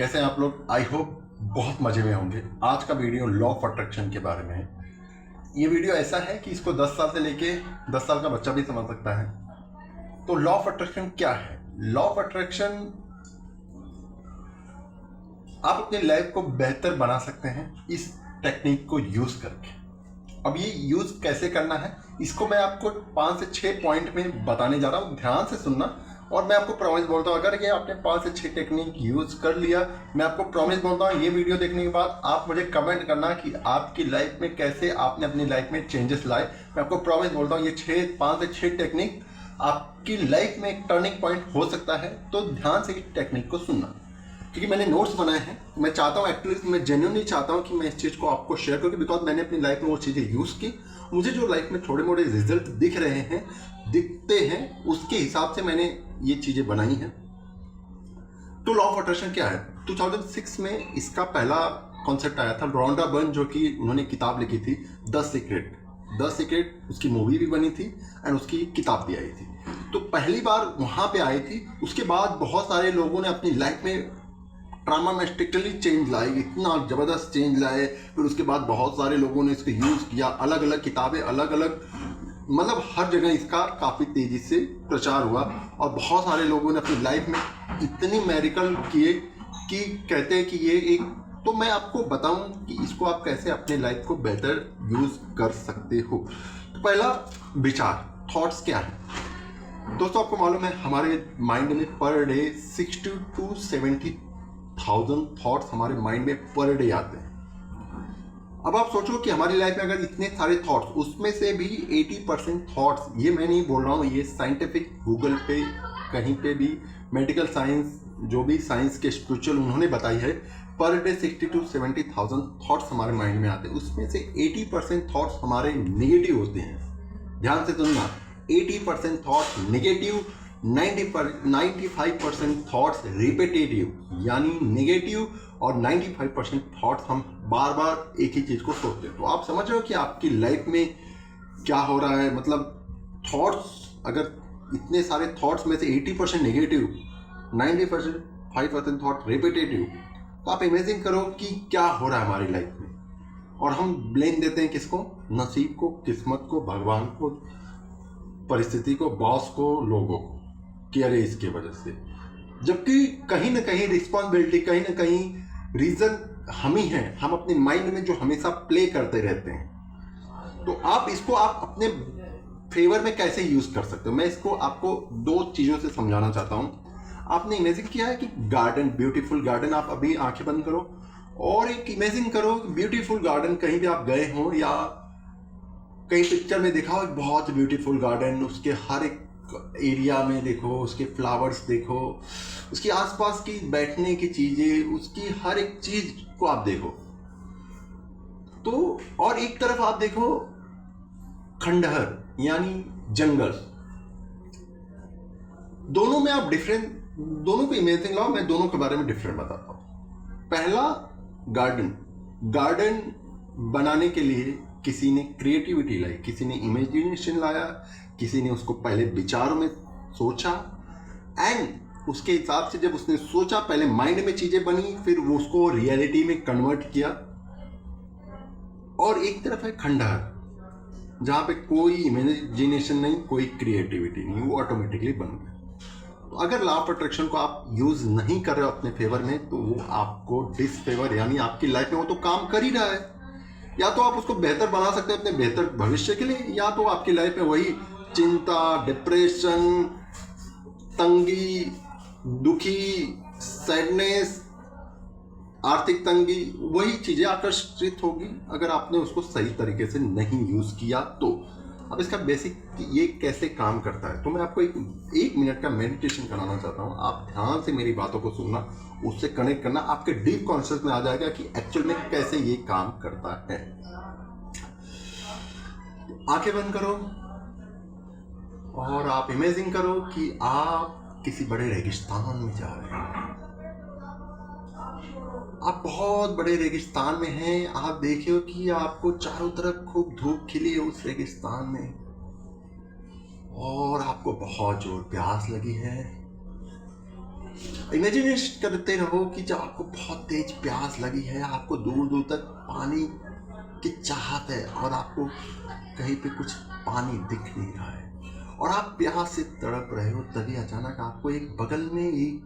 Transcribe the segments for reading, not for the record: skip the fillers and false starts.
कैसे हैं आप लोग? आई होप बहुत मज़े में होंगे। आज का वीडियो लॉ ऑफ अट्रैक्शन के बारे में है। ये वीडियो ऐसा है कि इसको 10 साल से लेके 10 साल का बच्चा भी समझ सकता है। तो लॉ ऑफ अट्रैक्शन क्या है? लॉ ऑफ अट्रैक्शन आप अपनी लाइफ को बेहतर बना सकते हैं इस टेक्निक को यूज़ करके। अब ये यूज़ कैसे करना है इसको मैं आपको 5 से 6 पॉइंट में बताने जा रहा हूँ। ध्यान से सुनना। और मैं आपको प्रॉमिस बोलता हूँ, अगर ये आपने 5 से 6 टेक्निक यूज़ कर लिया, मैं आपको प्रॉमिस बोलता हूँ, ये वीडियो देखने के बाद आप मुझे कमेंट करना कि आपकी लाइफ में कैसे आपने अपनी लाइफ में चेंजेस लाए। मैं आपको प्रॉमिस बोलता हूँ, ये 5 से 6 टेक्निक आपकी लाइफ में एक टर्निंग पॉइंट हो सकता है। तो ध्यान से इस टेक्निक को सुनना, क्योंकि मैंने नोट्स बनाए हैं। मैं चाहता हूँ, एक्चुअली मैं जेन्युइनली चाहता हूँ कि मैं इस चीज़ को आपको शेयर करूँ, बिकॉज मैंने अपनी लाइफ में वो चीज़ें यूज़ की। मुझे जो लाइफ में थोड़े मोड़े रिजल्ट दिखते हैं, उसके हिसाब से मैंने ये चीज़ें बनाई हैं। तो लॉ ऑफ अट्रैक्शन क्या है? 2006 में इसका पहला कॉन्सेप्ट आया था। रोंडा बर्न, जो कि उन्होंने किताब लिखी थी द सीक्रेट, उसकी मूवी भी बनी थी एंड उसकी किताब भी आई थी। तो पहली बार वहाँ पे आई थी। उसके बाद बहुत सारे लोगों ने अपनी लाइफ में ड्रामाटिकली चेंज लाए, इतना ज़बरदस्त चेंज लाए। फिर उसके बाद बहुत सारे लोगों ने इसको यूज़ किया, अलग अलग किताबें, अलग अलग, मतलब हर जगह इसका काफ़ी तेज़ी से प्रचार हुआ। और बहुत सारे लोगों ने अपनी लाइफ में इतनी मेरिकल किए कि कहते हैं कि ये एक, तो मैं आपको बताऊं कि इसको आप कैसे अपने लाइफ को बेहतर यूज़ कर सकते हो। तो पहला विचार, थॉट्स क्या है दोस्तों? आपको मालूम है हमारे माइंड में पर डे 60 to 70,000 थॉट्स हमारे माइंड में पर डे आते हैं। अब आप सोचो कि हमारी लाइफ में अगर इतने सारे थॉट्स, उसमें से भी 80% थॉट्स, ये मैं नहीं बोल रहा हूँ, ये साइंटिफिक, गूगल पे कहीं पे भी, मेडिकल साइंस, जो भी साइंस के स्पिरिचुअल उन्होंने बताई है, पर डे 60 to 70,000 थॉट्स हमारे माइंड में आते हैं। उसमें से 80% थॉट्स हमारे नेगेटिव होते हैं। ध्यान से सुनना, 80% थॉट्स नेगेटिव, 95% थॉट्स रिपीटेटिव यानी नेगेटिव, और 95% थॉट्स हम बार बार एक ही चीज़ को सोचते हैं। तो आप समझ रहे हो कि आपकी लाइफ में क्या हो रहा है। मतलब थॉट्स, अगर इतने सारे थॉट्स में से 80% नेगेटिव, 95% थॉट रिपीटेटिव, तो आप इमेजिन करो कि क्या हो रहा है हमारी लाइफ में। और हम ब्लेम देते हैं किसको? नसीब को, किस्मत को, भगवान को, परिस्थिति को, बॉस को, लोगों को, कि अरे इसके वजह से। जबकि कहीं ना कहीं रिस्पॉन्सिबिलिटी, कहीं ना कहीं रीजन हम ही हैं। हम अपने माइंड में जो हमेशा प्ले करते रहते हैं। तो आप इसको आप अपने फेवर में कैसे यूज कर सकते हो, मैं इसको आपको 2 चीजों से समझाना चाहता हूं। आपने इमेजिन किया है कि गार्डन, ब्यूटीफुल गार्डन, आप अभी आंखें बंद करो और एक इमेजिन करो ब्यूटीफुल गार्डन, कहीं भी आप गए हो या कहीं पिक्चर में देखा हो, बहुत ब्यूटीफुल गार्डन, उसके हर एक एरिया में देखो, उसके फ्लावर्स देखो, उसके आसपास की बैठने की चीजें, उसकी हर एक चीज को आप देखो। तो और एक तरफ आप देखो खंडहर यानी जंगल। दोनों में आप डिफरेंट, दोनों को इमेजिन लाओ, मैं दोनों के बारे में डिफरेंट बताता हूं। पहला गार्डन बनाने के लिए किसी ने क्रिएटिविटी लाई, किसी ने इमेजिनेशन लाया, किसी ने उसको पहले विचारों में सोचा एंड उसके हिसाब से जब उसने सोचा, पहले माइंड में चीजें बनी, फिर वो उसको रियलिटी में कन्वर्ट किया। और एक तरफ है खंडहर, जहां पे कोई इमेजिनेशन नहीं, कोई क्रिएटिविटी नहीं, वो ऑटोमेटिकली बन गया। तो अगर लॉ ऑफ अट्रैक्शन को आप यूज नहीं कर रहे हो अपने फेवर में, तो वो आपको डिसफेवर, यानी आपकी लाइफ में वो तो काम कर ही रहा है। या तो आप उसको बेहतर बना सकते हैं अपने बेहतर भविष्य के लिए, या तो आपकी लाइफ में वही चिंता, डिप्रेशन, तंगी, दुखी, सैडनेस, आर्थिक तंगी, वही चीजें आकर्षित होगी अगर आपने उसको सही तरीके से नहीं यूज किया तो। अब इसका बेसिक ये कैसे काम करता है, तो मैं आपको एक मिनट का मेडिटेशन कराना चाहता हूँ। आप ध्यान से मेरी बातों को सुनना, उससे कनेक्ट करना, आपके डीप कॉन्शियस में आ जाएगा कि एक्चुअल में कैसे ये काम करता है। आंखें बंद करो और आप इमेजिन करो कि आप किसी बड़े रेगिस्तान में जा रहे हैं। आप बहुत बड़े रेगिस्तान में हैं। आप देखिए कि आपको चारों तरफ खूब धूप खिली है उस रेगिस्तान में, और आपको बहुत जोर प्यास लगी है। इमेजिनेशन करते रहो कि जब आपको बहुत तेज प्यास लगी है, आपको दूर दूर तक पानी की चाहत है और आपको कहीं पे कुछ पानी दिख नहीं रहा है और आप प्यास से तड़प रहे हो, तभी अचानक आपको एक बगल में एक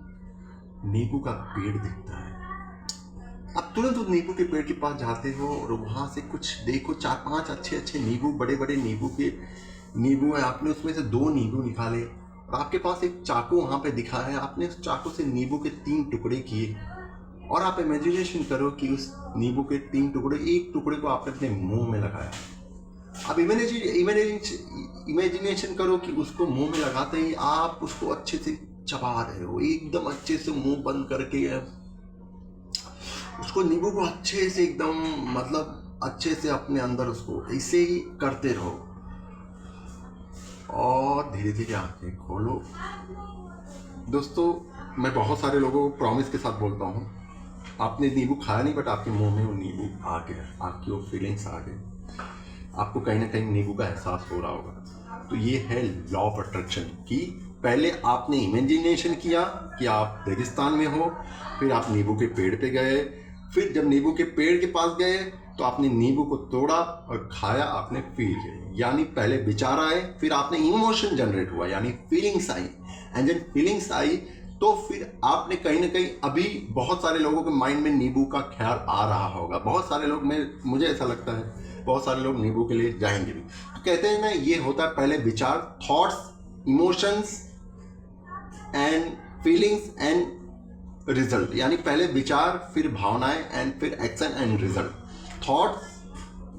नींबू का पेड़ दिखता है। आप तुरंत उस नींबू के पेड़ के पास जाते हो और वहाँ से कुछ देखो, 4-5 अच्छे अच्छे नींबू, बड़े बड़े नींबू है। आपने उसमें से 2 नींबू निकाले और आपके पास एक चाकू वहाँ पे दिखा है। आपने उस चाकू से नींबू के 3 टुकड़े किए और आप इमेजिनेशन करो कि उस नींबू के 3 टुकड़े, एक टुकड़े को आपने अपने मुंह में लगाया। अब इमेजिनेशन करो कि उसको मुंह में लगाते ही आप उसको अच्छे से चबा रहे हो, एकदम अच्छे से मुंह बंद करके उसको, नींबू को अच्छे से एकदम मतलब अच्छे से अपने अंदर उसको ऐसे ही करते रहो और धीरे धीरे आंखें खोलो। दोस्तों, मैं बहुत सारे लोगों को प्रॉमिस के साथ बोलता हूँ, आपने नींबू खाया नहीं बट आपके मुंह में वो नींबू आ गया, आपकी वो फीलिंग्स आ गई, आपको कहीं ना कहीं नींबू का एहसास हो रहा होगा। तो ये है लॉ ऑफ अट्रैक्शन कि पहले आपने इमेजिनेशन किया कि आप रेगिस्तान में हो, फिर आप नींबू के पेड़ पे गए, फिर जब नींबू के पेड़ के पास गए तो आपने नींबू को तोड़ा और खाया, आपने फील किया, यानी पहले विचार आए, फिर आपने इमोशन जनरेट हुआ यानी फीलिंग्स आई, एंड जब फीलिंग्स आई तो फिर आपने कहीं ना कहीं, अभी बहुत सारे लोगों के माइंड में नींबू का ख्याल आ रहा होगा, बहुत सारे लोग, मुझे ऐसा लगता है बहुत सारे लोग नींबू के लिए जाएंगे भी। तो कहते हैं ना, ये होता है पहले विचार, thoughts, emotions and feelings and result, यानी पहले विचार, फिर भावनाएं एंड फिर action and result. Thoughts,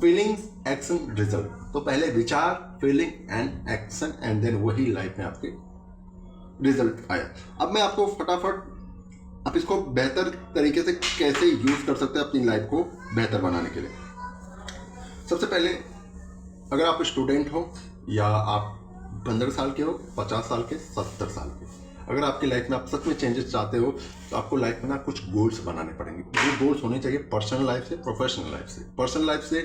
feelings, action, result. तो पहले विचार, feeling and action and then वही लाइफ में आपके रिजल्ट आया। अब मैं आपको फटाफट आप इसको बेहतर तरीके से कैसे यूज कर सकते हैं अपनी लाइफ को बेहतर बनाने के लिए। सबसे पहले, अगर आप स्टूडेंट हो या आप 15 साल के हो, 50 साल के, 70 साल के, अगर आपकी लाइफ में आप सच में चेंजेस चाहते हो तो आपको लाइफ में ना कुछ गोल्स बनाने पड़ेंगे। वो गोल्स होने चाहिए पर्सनल लाइफ से, प्रोफेशनल लाइफ से। पर्सनल लाइफ से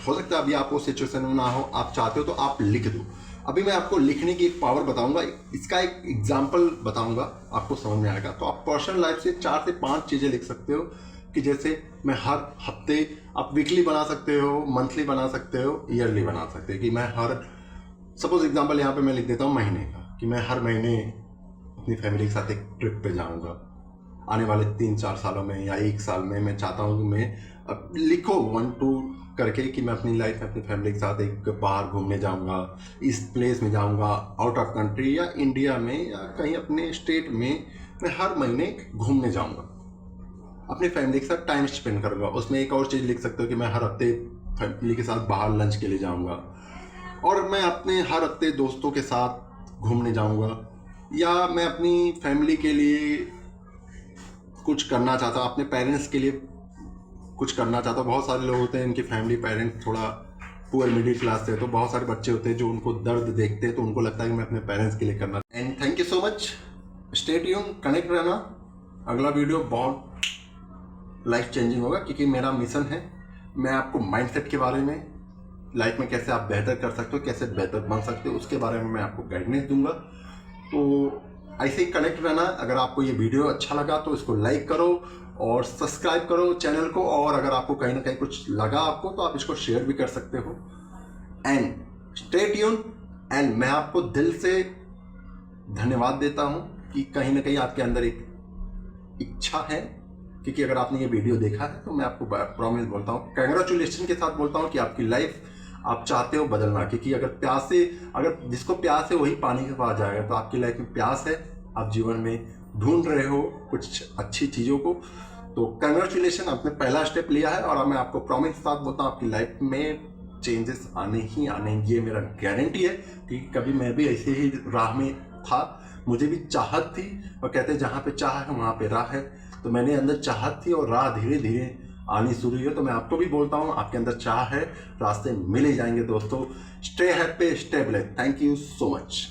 हो सकता है अभी आप वो सिचुएशन में ना हो, आप चाहते हो तो आप लिख दो। अभी मैं आपको लिखने की एक पावर बताऊंगा, इसका एक एग्जाम्पल बताऊंगा, आपको समझ में आएगा। तो आप पर्सनल लाइफ से 4 से 5 चीज़ें लिख सकते हो कि जैसे मैं हर हफ्ते, आप वीकली बना सकते हो, मंथली बना सकते हो, ईयरली बना सकते हो कि मैं हर, सपोज एग्जांपल यहाँ पे मैं लिख देता हूँ महीने का, कि मैं हर महीने अपनी फैमिली के साथ एक ट्रिप पे जाऊँगा। आने वाले 3-4 सालों में या 1 साल में मैं चाहता हूँ कि मैं, अब लिखो 1-2 करके कि मैं अपनी लाइफ में अपनी फैमिली के साथ एक बाहर घूमने जाऊँगा, इस प्लेस में जाऊँगा, आउट ऑफ कंट्री या इंडिया में या कहीं अपने स्टेट में मैं हर महीने घूमने जाऊँगा, अपनी फैमिली के साथ टाइम स्पेंड करूँगा। उसमें एक और चीज़ लिख सकते हो कि मैं हर हफ्ते फैमिली के साथ बाहर लंच के लिए जाऊँगा, और मैं अपने हर हफ्ते दोस्तों के साथ घूमने जाऊँगा, या मैं अपनी फैमिली के लिए कुछ करना चाहता हूँ, अपने पेरेंट्स के लिए कुछ करना चाहता हूँ। बहुत सारे लोग होते हैं, इनकी फैमिली पेरेंट्स थोड़ा पुअर मिडिल क्लास से, तो बहुत सारे बच्चे होते हैं जो उनको दर्द देखते हैं तो उनको लगता है कि मैं अपने पेरेंट्स के लिए करना। And thank you so much, stay tune, connect रहना। अगला वीडियो बहुत लाइफ चेंजिंग होगा, क्योंकि मेरा मिशन है, मैं आपको माइंडसेट के बारे में, लाइफ में कैसे आप बेहतर कर सकते हो, कैसे बेहतर बन सकते हो, उसके बारे में मैं आपको गाइडेंस दूंगा। तो ऐसे ही कनेक्ट रहना। अगर आपको ये वीडियो अच्छा लगा तो इसको लाइक करो और सब्सक्राइब करो चैनल को, और अगर आपको कहीं ना कहीं कुछ लगा आपको तो आप इसको शेयर भी कर सकते हो। एंड स्टे ट्यून, एंड मैं आपको दिल से धन्यवाद देता हूँ कि कहीं ना कहीं आपके अंदर एक इच्छा है, क्योंकि अगर आपने ये वीडियो देखा है तो मैं आपको प्रॉमिस बोलता हूँ, कंग्रेचुलेशन के साथ बोलता हूँ कि आपकी लाइफ आप चाहते हो बदलना। क्योंकि अगर जिसको प्यास है वही पानी के पास जाएगा, तो आपकी लाइफ में प्यास है, आप जीवन में ढूंढ रहे हो कुछ अच्छी चीज़ों को, तो कंग्रेचुलेशन, आपने पहला स्टेप लिया है। और मैं आपको प्रॉमिस के साथ बोलता हूँ आपकी लाइफ में चेंजेस आने ही आने, ये मेरा गारंटी है। कि कभी मैं भी ऐसे ही राह में था, मुझे भी चाहत थी, और कहते हैं जहाँ पे चाह है वहाँ पे राह है, तो मैंने अंदर चाहत थी और राह धीरे धीरे आनी शुरू हुई है। तो मैं आपको भी बोलता हूँ, आपके अंदर चाह है, रास्ते मिल ही जाएंगे दोस्तों। Stay happy, stay blessed. Thank you so much.